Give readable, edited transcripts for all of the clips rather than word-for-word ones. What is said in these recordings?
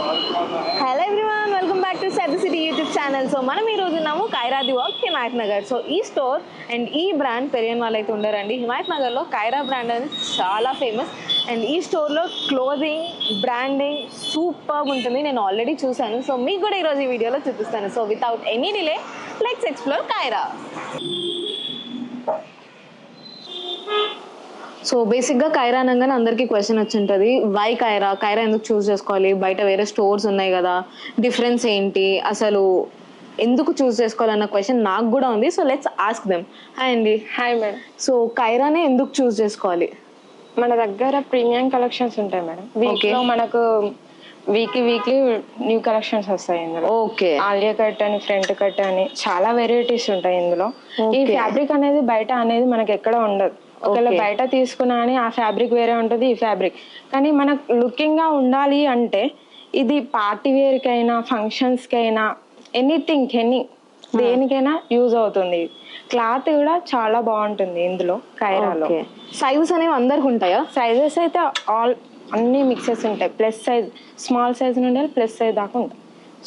Hello everyone, welcome back to set the city YouTube channel. So మనం ఈ రోజు ఉన్నాము Kaira the work Himayatnagar. So ఈ స్టోర్ అండ్ ఈ బ్రాండ్ తెలియని వాళ్ళు అయితే ఉండరండి. హిమాయత్ నగర్లో కైరా బ్రాండ్ అనేది చాలా ఫేమస్ అండ్ ఈ స్టోర్లో క్లోదింగ్ బ్రాండింగ్ సూపర్గా ఉంటుంది. నేను ఆల్రెడీ చూశాను. సో మీకు కూడా ఈరోజు ఈ వీడియోలో చూపిస్తాను. So without any delay let's explore Kaira. So బేసిక్గా కైరా అనగానే అందరికీ క్వశ్చన్ వచ్చి ఉంటుంది, వై కైరా, కైరా ఎందుకు చూస్ చేసుకోవాలి, బయట వేరే స్టోర్స్ ఉన్నాయి కదా, డిఫరెన్స్ ఏంటి, అసలు ఎందుకు చూస్ చేసుకోవాలన్న క్వశ్చన్ నాకు కూడా ఉంది. So let's ask them. Hi అండి. Hi madam. సో కైరానే ఎందుకు చూస్ చేసుకోవాలి? మన దగ్గర ప్రీమియం కలెక్షన్స్ ఉంటాయి మేడం. వీక్లో మనకు వీక్లీ న్యూ కలెక్షన్స్ వస్తాయి ఇందులో. ఓకే. ఆలియా కట్ అని, ఫ్రంట్ కట్ అని చాలా వెరైటీస్ ఉంటాయి ఇందులో. ఈ ఫ్యాబ్రిక్ అనేది బయట అనేది మనకి ఎక్కడ ఉండదు. ఒకవేళ బయట తీసుకున్నా అని ఆ ఫ్యాబ్రిక్ వేరే ఉంటుంది, ఈ ఫ్యాబ్రిక్. కానీ మనకు లుకింగ్ గా ఉండాలి అంటే ఇది పార్టీ వేర్ కైనా ఫంక్షన్స్ కైనా ఎనీథింగ్ దేనికైనా యూజ్ అవుతుంది. క్లాత్ కూడా చాలా బాగుంటుంది ఇందులో కైరాలో. సైజెస్ అనేవి అందరికి ఉంటాయా? సైజెస్ అయితే అన్ని మిక్సెస్ ఉంటాయి. ప్లస్ సైజ్, స్మాల్ సైజ్ నుండి ప్లస్ సైజ్ దాకా ఉంటాయి.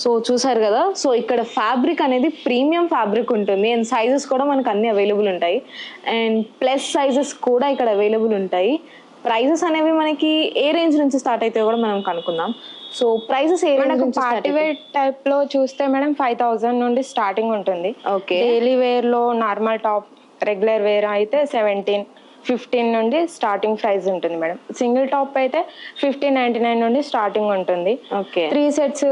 సో చూసారు కదా. సో ఇక్కడ ఫ్యాబ్రిక్ అనేది ప్రీమియం ఫ్యాబ్రిక్ ఉంటుంది అండ్ సైజెస్ కూడా మనకు అన్ని అవైలబుల్ ఉంటాయి అండ్ ప్లస్ సైజెస్ కూడా ఇక్కడ అవైలబుల్ ఉంటాయి. ప్రైజెస్ అనేవి మనకి ఏ రేంజ్ నుంచి స్టార్ట్ అయితే కూడా మనం కనుక్కుందాం. సో ప్రైజెస్ ఏ రేంజ్ నుంచి? పార్టీ వేర్ టైప్ లో చూస్తే మేడం 5000 నుండి స్టార్టింగ్ ఉంటుంది. ఓకే. డైలీ వేర్ లో నార్మల్ టాప్ రెగ్యులర్ వేర్ అయితే 17-15 నుండి స్టార్టింగ్ ప్రైస్ ఉంటుంది మేడం. సింగిల్ టాప్ అయితే 1599 నుండి స్టార్టింగ్ ఉంటుంది. ఓకే. 3 సెట్స్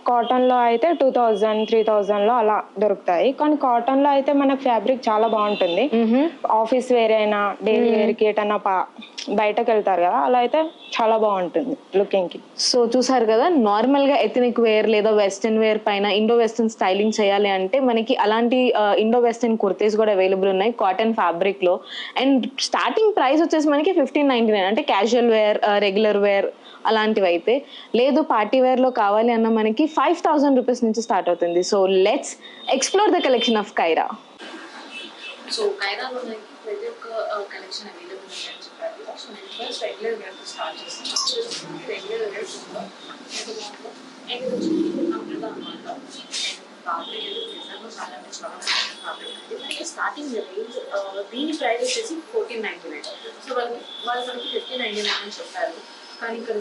కాటన్ లో అయితే 2000-3000 లో అలా దొరుకుతాయి. కానీ కాటన్ లో అయితే మనకు ఫ్యాబ్రిక్ చాలా బాగుంటుంది. ఆఫీస్ వేర్ అయినా డైలీ వేర్ కి ఎటన్నా బయటకు వెళ్తారు కదా, అలా అయితే చాలా బాగుంటుంది లుకింగ్ కి. సో చూసారు కదా, నార్మల్ గా ఎథనిక్ వేర్ లేదా వెస్టర్న్ వేర్ పైన ఇండో వెస్టర్న్ స్టైలింగ్ చేయాలి అంటే మనకి అలాంటి ఇండో వెస్టర్న్ కుర్తీస్ కూడా అవైలబుల్ ఉన్నాయి కాటన్ ఫ్యాబ్రిక్ లో. అండ్ స్టార్టింగ్ ప్రైస్ వచ్చేసి మనకి 1599, అంటే క్యాజువల్ వేర్, రెగ్యులర్ వేర్ అలాంటివి అయితే. లేదు పార్టీ వేర్ లో కావాలి అన్న మనకి 5000 రూపీస్ నుంచి స్టార్ట్ అవుతుంది. So let's explore the collection of Kaira. So కైరాలో ప్రతి ఒక్క కలెక్షన్ అవైలబుల్ ఉందని చెప్పారు. సో నేను ఫస్ట్ రెగ్యులర్ వేర్ స్టార్ట్ చేస్తాను. రెగ్యులర్ వేర్ అండ్ ఇది వచ్చి అంబ్రెల్లా అనమాట. అండ్ ఫ్యాబ్రిక్ అయితే నిజంగా చాలా ఫ్యాబ్రిక్ ఉంది. మనకి స్టార్టింగ్ రేంజ్ దీని ప్రైస్ వచ్చేసి 1499. సో వాళ్ళు మనకి 1599 అని చెప్పారు. కానీ ఇక్కడ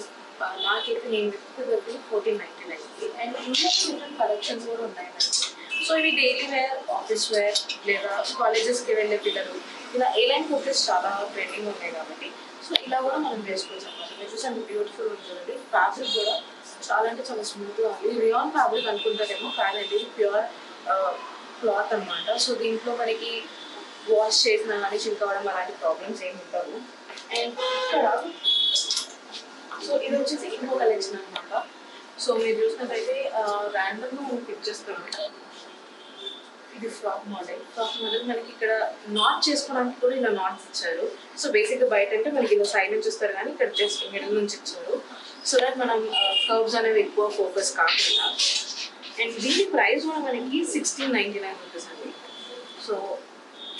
నాకైతే నేను వెతుకుతుంది 1499. అండ్ ఇంకా డిఫరెంట్ కలెక్షన్స్ కూడా ఉన్నాయి మనకి. సో ఇవి డైలీ వేర్, ఆఫీస్ వేర్ లేదా కాలేజెస్కి వెళ్ళే పిల్లలు ఇలా ఏలైన్ కుర్తీస్ చాలా ట్రెండింగ్ ఉన్నాయి కాబట్టి సో ఇలా కూడా మనం వేసుకోవచ్చు అనమాట. మీరు చూసి అంత బ్యూటిఫుల్ ఉంటుంది. ఫ్యాబ్రిక్ కూడా చాలా అంటే చాలా స్మూత్గా ఉంది. రియాన్ ఫ్యాబ్రిక్ అనుకుంటారేమో, కానీ ఇది ప్యూర్ క్లాత్ అనమాట. సో దీంట్లో మనకి వాష్ చేసిన కానీ చిల్కవడం అలాంటి ప్రాబ్లమ్స్ ఏమి ఉండవు. అండ్ ఇక్కడ సో ఇది వచ్చేసి ఇంకో కలెక్షన్ అనమాట. సో మీరు చూసినట్టయితే ర్యాండమ్ పిక్ చేస్తాను. ఇది ఫ్రాక్ మోడల్. మనకి ఇక్కడ నాట్ చేసుకోవడానికి కూడా ఇలా నాట్స్ ఇచ్చారు. సో బేసిక్గా బయట అంటే మనకి ఇలా సైడ్ నుంచి ఇస్తారు, కానీ ఇక్కడ జస్ట్ మిడిల్ నుంచి ఇచ్చారు. సో దట్ మనం కర్వ్స్ అనేవి ఎక్కువ ఫోకస్ కాకుండా. అండ్ దీని ప్రైస్ కూడా మనకి 1699 రూపీస్ అండి. సో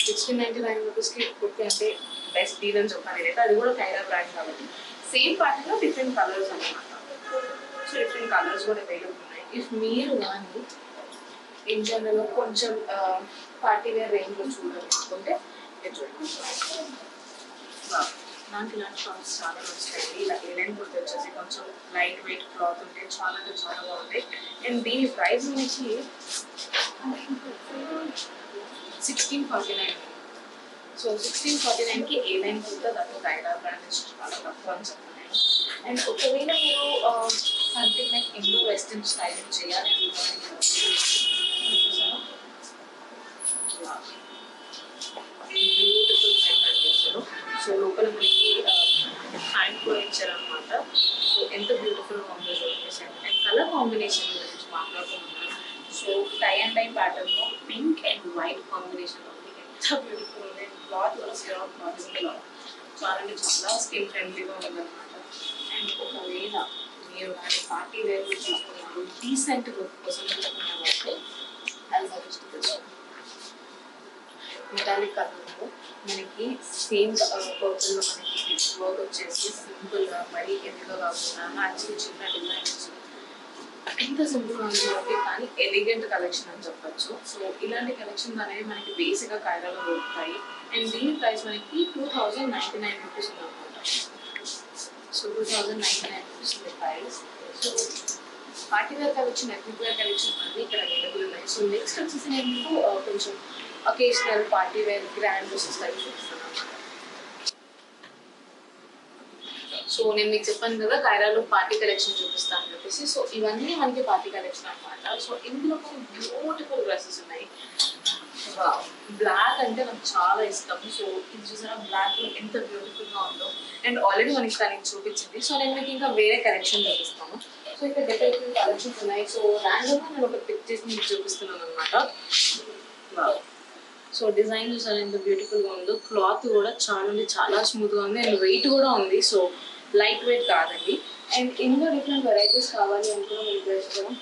1699 రూపీస్కి కుర్తి అంటే బెస్ట్ డీల్ అని చెప్పాను నేనైతే. అది కూడా కైరా బ్రాండ్ కాబట్టి. సేమ్ ప్యాటర్న్లో డిఫరెంట్ కలర్స్ అనమాట. సో డిఫరెంట్ కలర్స్ కూడా అవైలబుల్ ఉన్నాయి. ఇఫ్ మీరు కానీ ఇన్ జనరల్ కొంచెం పార్టీ వేర్ రేంజ్లో చూడాలనుకుంటే చూడండి. నాకు ఇలాంటి టాప్స్ చాలా నచ్చుతాయి. ఇలా ఏలైన్ కుర్తి వచ్చేసి కొంచెం లైట్ వెయిట్ క్లాత్ ఉంటే చాలా అంటే చాలా బాగుంటాయి. అండ్ దీని ప్రైస్ నుంచి 1649. సో 1649కి ఏలైన్ కుర్తా దాంట్లో కైరా బ్రాండ్ చాలా తక్కువ అని చెప్తున్నాను. అండ్ ఒకవేళ మీరు something like Indo western styling చేయాలి బ్యూటిఫుల్ సెంటర్ చేశారు. సో లోపల మనకి హ్యాండ్ కూడా ఇచ్చారనమాట. సో ఎంత బ్యూటిఫుల్గా ఉందో చూడండి. అండ్ కలర్ కాంబినేషన్ గురించి మాట్లాడుకుంటున్నాను. సో టై అండ్ టై ప్యాటర్న్లో పింక్ అండ్ వైట్ కాంబినేషన్ ఉంది. ఎంత బ్యూటిఫుల్ ఉంది. క్లాత్ కూడా సిరాన్ క్లాత్ చాలా అంటే చాలా స్కిన్ ఫ్రెండ్లీగా ఉందన్నమాట. అండ్ ఒకవేళ మీరు కానీ పార్టీ వేర్ తీసుకున్నారు, డీసెంట్ లుక్ కోసం అంటే అది సజెస్ట్ చేస్తాను. మెటాలిక్ కలర్లో మనకి సేమ్ పర్పుల్లో మనకి వర్క్ వచ్చేసి సింపుల్గా మరీ ఎందులో కాకుండా యాక్చువల్లీ చిన్న డిజైన్ ఎంత సింపుల్ గా ఉంటుంది కానీ ఎలిగెంట్ కలెక్షన్ అని చెప్పొచ్చు. సో ఇలాంటి కలెక్షన్స్ అనేవి మనకి బేసిక్గా కైరాలో దొరుకుతాయి. అండ్ దీని ప్రైస్ మనకి 2099 రూపీస్ ఉందన్నమాట. సో 2099 రూపీస్ ఉంది price. So party wear collection, ethnic wear collection అన్నీ ఇక్కడ అవైలబుల్ ఉన్నాయి. సో నెక్స్ట్ వచ్చేసి నేను మీకు కొంచెం occasional party wear grand dresses type చూపిస్తాను అన్నమాట. సో నేను మీకు చెప్పాను కదా కైరాలో పార్టీ కలెక్షన్ చూపిస్తాను అని చెప్పేసి. సో ఇవన్నీ మనకి పార్టీ కలెక్షన్ అనమాట. సో ఇందులో కొన్ని బ్యూటిఫుల్ డ్రెస్సెస్ ఉన్నాయి. బ్లాక్ అంటే నాకు చాలా ఇష్టం. సో ఇది చూసారా బ్లాక్ ఎంత బ్యూటిఫుల్ గా ఉందో. అండ్ ఆల్రెడీ మనకి తనకి చూపించింది. సో నేను మీకు ఇంకా వేరే కలెక్షన్ చూపిస్తాను. సో ఇక్కడ డిఫరెంట్ కలెక్షన్స్ ఉన్నాయి. సో ర్యాండమ్ గా నేను ఒక పిక్ చేసి మీకు చూపిస్తున్నాను అనమాట. సో డిజైన్ చూసారా ఎంత బ్యూటిఫుల్ గా ఉందో. క్లాత్ కూడా చాలా స్మూత్ గా ఉంది అండ్ వెయిట్ కూడా ఉంది. సో లైట్ వెయిట్ కాదండి. అండ్ ఇందులో డిఫరెంట్ వెరైటీస్ కావాలి అనుకున్నా మీకు వేసుకోవడం.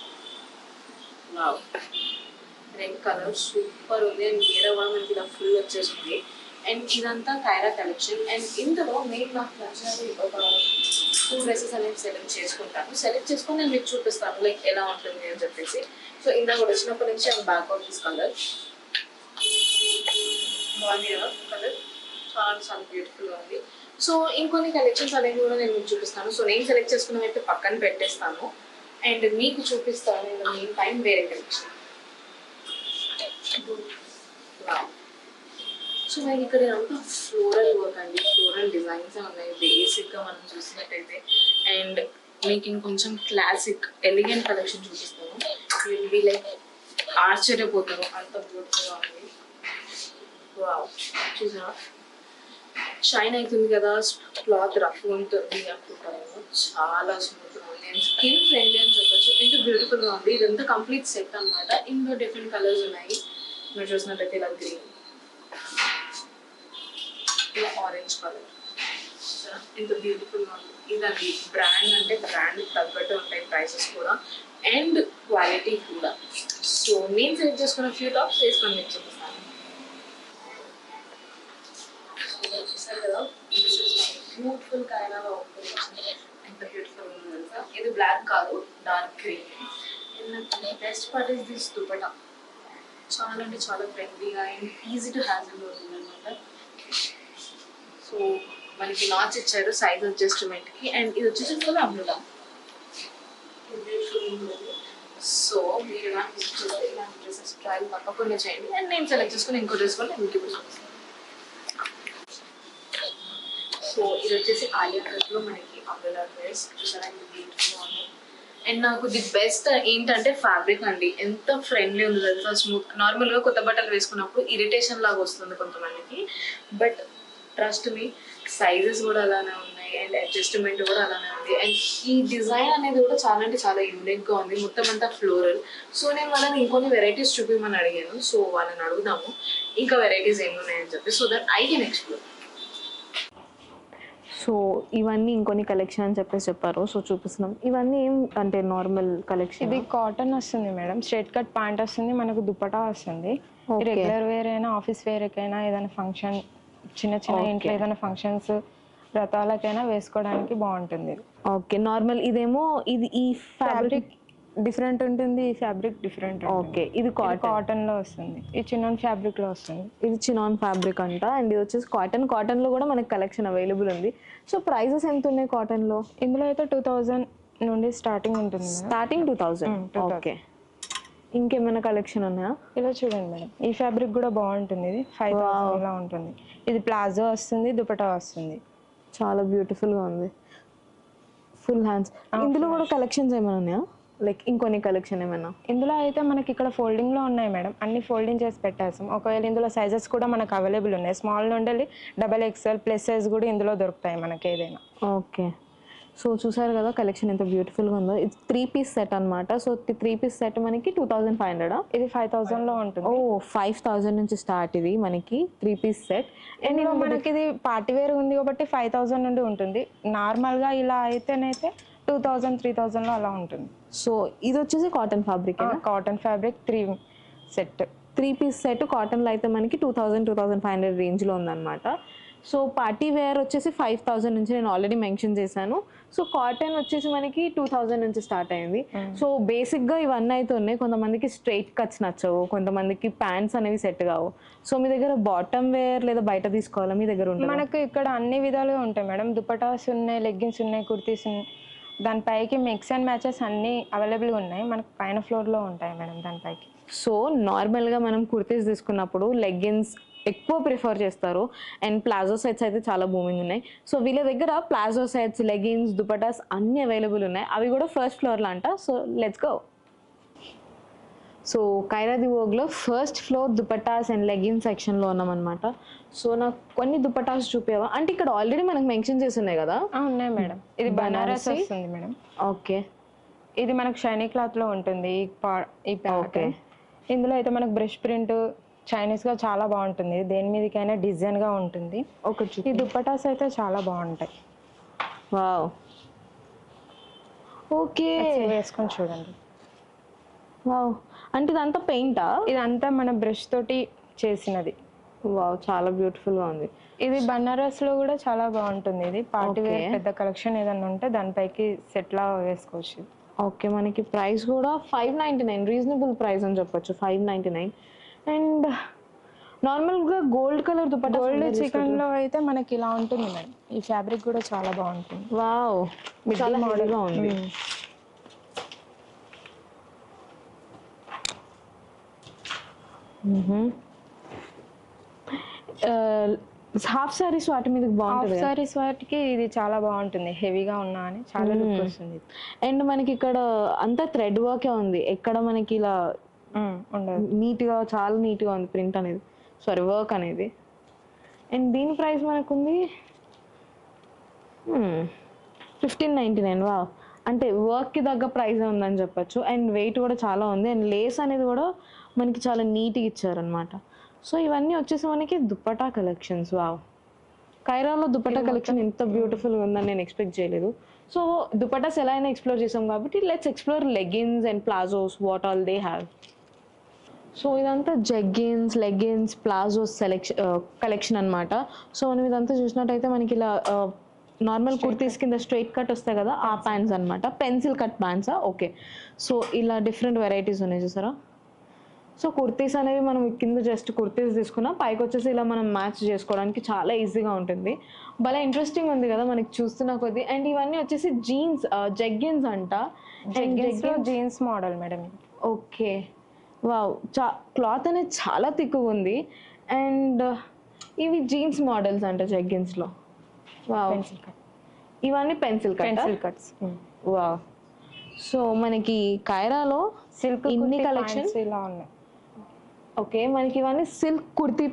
రెడ్ కలర్ సూపర్ ఉంది అండ్ గేర కూడా మనకి ఇలా ఫుల్ వచ్చేసింది. అండ్ ఇదంతా కైరా కలెక్షన్. అండ్ ఇందులో నేను నాకు నచ్చినది ఒక 2 డ్రెస్సెస్ అనేవి సెలెక్ట్ చేసుకుంటాను. సెలెక్ట్ చేసుకొని నేను మీకు చూపిస్తాను లైక్ ఎలా ఉంటుంది అని చెప్పేసి. సో ఇందాక కూడా వచ్చినప్పటి నుంచి I'm back of this colour. బాగుంది కదా కలర్, చాలా బ్యూటిఫుల్గా ఉంది. సో ఇంకొన్ని కలెక్షన్స్ అనేవి కూడా నేను మీకు చూపిస్తాను. సో నేను సెలెక్ట్ చేసుకున్నవి అయితే పక్కన పెట్టేస్తాను అండ్ మీకు చూపిస్తాను నేను మీ టైం వేరే కలెక్షన్. సో మనకి ఇక్కడ అంతా ఫ్లోరల్ వర్క్ అండి, ఫ్లోరల్ డిజైన్స్ ఉన్నాయి బేసిక్గా మనం చూసినట్టయితే. అండ్ మీకు ఇంకొంచెం క్లాసిక్ ఎలిగెంట్ కలెక్షన్ చూపిస్తాను. విల్ బి లైక్ ఆశ్చర్యపోతారు, అంత బ్యూటిఫుల్గా ఉంది. వావ్ చూసారా షైన్ అవుతుంది కదా, క్లాత్ రఫ్ ఉంటుంది అనుకుంటారేమో, చాలా స్మూత్గా ఉంది అండ్ స్కిన్ ఫ్రెండ్లీ అని చెప్పొచ్చు. ఎంత బ్యూటిఫుల్గా ఉంది. ఇదంతా కంప్లీట్ సెట్ అనమాట. ఇందులో డిఫరెంట్ కలర్స్ ఉన్నాయి. మీరు చూసినట్టయితే ఇలా గ్రీన్, ఇలా ఆరెంజ్ కలర్, ఎంత బ్యూటిఫుల్గా ఉంది. ఇదండి బ్రాండ్ అంటే బ్రాండ్కి తగ్గట్టు ఉంటాయి ప్రైసెస్ కూడా అండ్ క్వాలిటీ కూడా. సో నేను సెలెక్ట్ చేసుకున్న ఫ్యూ టాప్స్ వేసుకొని మీకు చూపిస్తాను. చూసారు కదా, this is my beautiful Kaira ఎంత బ్యూటిఫుల్ ఉంది తెలుసా. ఇది బ్లాక్ కాదు, dark green. And best part is this dupatta. చాలా అంటే చాలా ఫ్రెండ్లీగా అండ్ ఈజీ టు హ్యాండిల్ ఉంటుంది అనమాట. సో మనకి నాచ్ ఇచ్చారు సైజ్ అడ్జస్ట్మెంట్కి. అండ్ ఇది వచ్చేసి ఫుల్ అమ్ముదా. సో మీరు ఇలాంటి చూస్తే ఇలాంటి డ్రెస్సెస్ ట్రయల్ తప్పకుండా చేయండి. అండ్ నేను సెలెక్ట్ చేసుకుని ఇంకో డ్రెస్ కూడా నేను ఇప్పుడు చూపిస్తాను. సో ఇది వచ్చేసి ఆలియా కట్లో మనకి అంబ్రెల్లా డ్రెస్ చూసారా ఎంత బ్యూటిఫుల్గా ఉంది. అండ్ నాకు ది బెస్ట్ ఏంటంటే ఫ్యాబ్రిక్ అండి, ఎంత ఫ్రెండ్లీ ఉంది తెలుసా, స్మూత్. నార్మల్గా కొత్త బట్టలు వేసుకున్నప్పుడు ఇరిటేషన్ లాగా వస్తుంది కొంతమందికి, బట్ ట్రస్ట్ మీ సైజెస్ కూడా అలానే ఉన్నాయి అండ్ అడ్జస్ట్మెంట్ కూడా అలానే ఉంది. అండ్ ఈ డిజైన్ అనేది కూడా చాలా అంటే చాలా యూనిక్గా ఉంది, మొత్తం అంతా ఫ్లోరల్. సో నేను వాళ్ళని ఇంకొన్ని వెరైటీస్ చూపించమని అడిగాను. సో వాళ్ళని అడుగుదాము ఇంకా వెరైటీస్ ఏమి ఉన్నాయని చెప్పి, so that I can explore. So ఇవన్నీ ఇంకొన్ని కలెక్షన్ అని చెప్పేసి చెప్పారు. సో చూపిస్తున్నాం. ఇవన్నీ ఏం అంటే నార్మల్ కలెక్షన్. ఇది కాటన్ వస్తుంది మేడం, స్ట్రైట్ కట్ ప్యాంట్ వస్తుంది, మనకు దుపట్టా వస్తుంది. రెగ్యులర్ వేర్ అయినా ఆఫీస్ వేర్కైనా ఏదైనా ఫంక్షన్ చిన్న ఇంట్లో ఏదైనా ఫంక్షన్స్ వ్రతాలకైనా వేసుకోవడానికి బాగుంటుంది. Okay normal. ఇదేమో ఇది ఈ ఫ్యాబ్రిక్ డిఫరెంట్ ఉంటుంది, ఈ ఫ్యాబ్రిక్ డిఫరెంట్. ఓకే ఇది కాటన్ లో వస్తుంది, ఇది చినాన్ ఫ్యాబ్రిక్ లో వస్తుంది. ఇది చినాన్ ఫ్యాబ్రిక్ అంట. అండ్ ఇది వచ్చేసి కాటన్ లో కూడా మనకి కలెక్షన్ అవైలబుల్ ఉంది. సో ప్రైజెస్ ఎంత ఉన్నాయి కాటన్ లో? ఇందులో అయితే 2000 నుండి స్టార్టింగ్ ఉంటుంది. స్టార్టింగ్ 2000. ఓకే ఇంకేమైనా కలెక్షన్ ఉన్నాయా? ఇలా చూడండి మేడం, ఈ ఫ్యాబ్రిక్ కూడా బాగుంటుంది. ఇది 5000 ఇలా ఉంటుంది. ఇది ప్లాజో వస్తుంది, దుపట్టా వస్తుంది. చాలా బ్యూటిఫుల్గా ఉంది, ఫుల్ హ్యాండ్స్. ఇందులో కూడా కలెక్షన్స్ ఏమైనా ఉన్నాయా, లైక్ ఇంకొన్ని కలెక్షన్ ఏమైనా? ఇందులో అయితే మనకి ఇక్కడ ఫోల్డింగ్లో ఉన్నాయి మేడం, అన్ని ఫోల్డింగ్ చేసి పెట్టేస్తాం. ఒకవేళ ఇందులో సైజెస్ కూడా మనకు అవైలబుల్ ఉన్నాయి, స్మాల్ నుండి XXL ప్లస్ సైజ్ కూడా ఇందులో దొరుకుతాయి మనకి ఏదైనా. ఓకే సో చూసారు కదా కలెక్షన్ ఎంత బ్యూటిఫుల్గా ఉందో. ఇది 3 పీస్ సెట్ అనమాట. సో 3 పీస్ సెట్ మనకి 2500. ఇది 5000లో ఉంటుంది. 5000 నుంచి స్టార్ట్ ఇది మనకి 3 పీస్ సెట్. అండ్ మనకి ఇది పార్టీ వేర్ ఉంది కాబట్టి 5000 నుండి ఉంటుంది. నార్మల్గా ఇలా అయితేనైతే 2000, 3000లో అలా ఉంటుంది. సో ఇది వచ్చేసి cotton fabric, cotton fabric 3 piece set కాటన్లో అయితే మనకి 2000, 2500 రేంజ్లో ఉందన్నమాట. సో పార్టీ వేర్ వచ్చేసి 5000 నుంచి నేను ఆల్రెడీ మెన్షన్ చేశాను. సో కాటన్ వచ్చేసి మనకి 2000 నుంచి స్టార్ట్ అయింది. సో బేసిక్గా ఇవన్నీ అయితే ఉన్నాయి. కొంతమందికి స్ట్రైట్ కట్స్ నచ్చవు, కొంతమందికి ప్యాంట్స్ అనేవి సెట్ కావు. సో మీ దగ్గర బాటమ్ వేర్ లేదా బయట తీసుకోవాలా మీ దగ్గర ఉంటుంది? మనకు ఇక్కడ అన్ని విధాలుగా ఉంటాయి మేడం. దుపటాస్ ఉన్నాయి, లెగ్గిన్స్ ఉన్నాయి, కుర్తీస్ ఉన్నాయి. దానిపైకి మిక్స్ అండ్ మ్యాచెస్ అన్నీ అవైలబుల్గా ఉన్నాయి. మనకు పైన ఫ్లోర్లో ఉంటాయి మేడం దానిపైకి. సో నార్మల్గా మనం కుర్తీస్ తీసుకున్నప్పుడు లెగ్గిన్స్ ఎక్కువ ప్రిఫర్ చేస్తారు అండ్ ప్లాజో సెట్స్ అయితే చాలా బూమింగ్ ఉన్నాయి. సో వీళ్ళ దగ్గర ప్లాజో సెట్స్, లెగిన్స్, దుపటాస్ అన్ని అవైలబుల్ ఉన్నాయి. అవి కూడా ఫస్ట్ ఫ్లోర్లో అంట. So let's go. So Kaira the వోగ్లో first floor dupattas and leggings సెక్షన్లో ఉన్నామన్నమాట. సో నాకు కొన్ని దుపటాస్ చూపేవా అంటే ఇక్కడ ఆల్రెడీ మనకు మెన్షన్ చేసి ఉన్నాయి కదా? ఉన్నాయి మేడం. ఇది బనారస్ వస్తుంది మేడం. ఓకే, ఇది మనకు షైనీ క్లాత్లో ఉంటుంది. ఈ ప్యాక్ ఇందులో అయితే మనకు బ్రష్ ప్రింట్ చైనీస్గా చాలా బాగుంటుంది. దేని మీదకైనా డిజైన్గా ఉంటుంది. ఈ దుపటాస్ అయితే చాలా బాగుంటాయి. వావ్, ఓకే, వేసుకొని చూడండి. వావ్, అంటే ఇదంతా పెయింటా? ఇదంతా మన బ్రష్ తోటి చేసినది. వావ్, చాలా బ్యూటిఫుల్గా ఉంది. ఇది బనారస్లో కూడా చాలా బాగుంటుంది. ఇది పార్టీ వేర్ పెద్ద కలెక్షన్ ఏదన్నా ఉంటే దానిపైకి సెట్లా వేసుకోవచ్చు. ఓకే, మనకి ప్రైస్ కూడా 599, రీజనబుల్ ప్రైస్ అని చెప్పొచ్చు. 599. అండ్ నార్మల్గా గోల్డ్ కలర్ దుపట్టా, గోల్డ్ చికెన్లో అయితే మనకి ఇలా ఉంటుంది మేడం. ఈ ఫ్యాబ్రిక్ కూడా చాలా బాగుంటుంది. వావ్, చాలా మోడల్గా ఉంది. హాఫ్ సారీస్ వాటి మీద బాగుంటుంది. హాఫ్ సారీస్ వాటికి ఇది చాలా బాగుంటుంది. హెవీగా ఉన్నా అని చాలా లుక్ వస్తుంది. అండ్ మనకి ఇక్కడ అంతా థ్రెడ్ వర్కే ఉంది. ఎక్కడ మనకి ఇలా ఉండదు. నీట్గా, చాలా నీట్గా ఉంది ప్రింట్ అనేది, సారీ వర్క్ అనేది. అండ్ దీని ప్రైస్ మనకుంది 1599. వా, అంటే వర్క్కి తగ్గ ప్రైస్ ఉందని చెప్పొచ్చు. అండ్ వెయిట్ కూడా చాలా ఉంది. అండ్ లేస్ అనేది కూడా మనకి చాలా నీట్గా ఇచ్చారనమాట. సో ఇవన్నీ వచ్చేసి మనకి దుపట్టా కలెక్షన్స్. వావ్, కైరాలో దుపట్టా కలెక్షన్ ఇంత బ్యూటిఫుల్గా ఉందని నేను ఎక్స్పెక్ట్ చేయలేదు. సో దుపట్టాస్ ఎలా అయినా ఎక్స్ప్లోర్ చేసాం కాబట్టి let's explore leggings and palazzos, what all they have. So ఇదంతా జెగ్గిన్స్, లెగిన్స్, ప్లాజోస్ కలెక్షన్ అనమాట. సో మనం ఇదంతా చూసినట్టయితే మనకి ఇలా నార్మల్ కుర్తీస్ కింద స్ట్రైట్ కట్ వస్తాయి కదా, ఆ ప్యాంట్స్ అనమాట. పెన్సిల్ కట్ ప్యాంట్సా? ఓకే. సో ఇలా డిఫరెంట్ వెరైటీస్ ఉన్నాయి చూసారా. సో కుర్తీస్ అనేవి మనం కింద జస్ట్ కుర్తీస్ తీసుకున్నా, పైకి వచ్చేసి ఇలా మనం మ్యాచ్ చేసుకోవడానికి చాలా ఈజీగా ఉంటుంది. భలే ఇంట్రెస్టింగ్ ఉంది కదా మనకి చూస్తున్న కొద్దీ. అండ్ ఇవన్నీ వచ్చేసి జీన్స్, జెగ్గిన్స్ అంట. Jeans model madam. Okay, wow, cloth అనేది చాలా తిక్కుగా ఉంది. అండ్ ఇవి జీన్స్ మోడల్స్ అంట జెగ్గిన్స్లో. వావ్, ఇవన్నీ పెన్సిల్ కట్స్. వావ్. సో మనకి కైరాలో సిల్క్ ఇన్ని కలెక్షన్స్ ఇలా ఉన్నాయి. ఓకే, మనకి ఇవన్నీ సిల్క్ కుర్తీ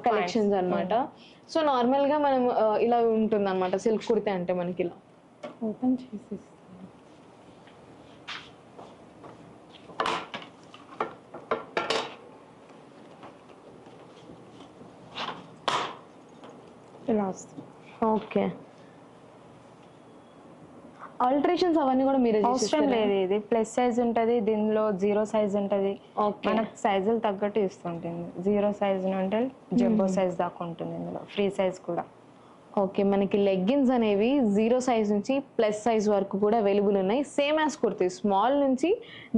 కలెక్షన్స్ అనమాట. సో నార్మల్గా మనం ఇలా ఉంటుంది అనమాట సిల్క్ కుర్తీ అంటే. మనకి ఇలా ఓపెన్ చేసి ఇలా వస్తుంది. ఓకే, ఆల్టరేషన్స్ అవన్నీ కూడా మీరే అవసరం లేదు. ఇది ప్లస్ సైజ్ ఉంటుంది, దీనిలో 0 సైజ్ ఉంటుంది. మనకు సైజులు తగ్గట్టు ఇస్తుంటుంది. 0 సైజ్ నుండి జంబో సైజ్ దాకా ఉంటుంది. ఇందులో ఫ్రీ సైజ్ కూడా. ఓకే, మనకి లెగ్గిన్స్ అనేవి 0 సైజ్ నుంచి ప్లస్ సైజ్ వరకు కూడా అవైలబుల్ ఉన్నాయి. సేమ్ యాజ్ కుర్తీ, స్మాల్ నుంచి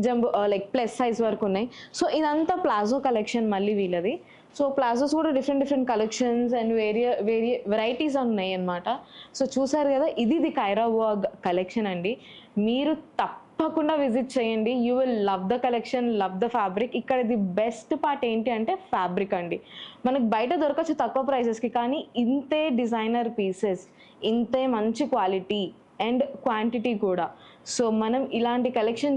జంబో లైక్ ప్లస్ సైజ్ వరకు ఉన్నాయి. సో ఇదంతా ప్లాజో కలెక్షన్ మళ్ళీ వీళ్ళది. సో ప్లాజోస్ కూడా డిఫరెంట్ కలెక్షన్స్ అండ్ వెరైటీస్ ఉన్నాయి అన్నమాట. సో చూసారు కదా, ఇది కైరా వర్క్ కలెక్షన్ అండి. మీరు తప్పకుండా విజిట్ చేయండి. You will love the collection, love the fabric. ఇక్కడ ది బెస్ట్ పార్ట్ ఏంటి అంటే ఫ్యాబ్రిక్ అండి. మనకు బయట దొరకచ్చు తక్కువ ప్రైసెస్కి, కానీ ఇంతే డిజైనర్ పీసెస్, ఇంతే మంచి క్వాలిటీ అండ్ క్వాంటిటీ కూడా. సో మనం ఇలాంటి కలెక్షన్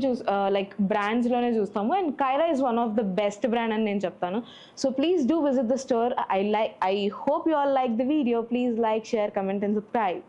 లైక్ బ్రాండ్స్లోనే చూస్తాము. And Kaira is one of the best brand అని నేను చెప్తాను. So please do visit the store. I hope you all like the video. Please like, share, comment and subscribe.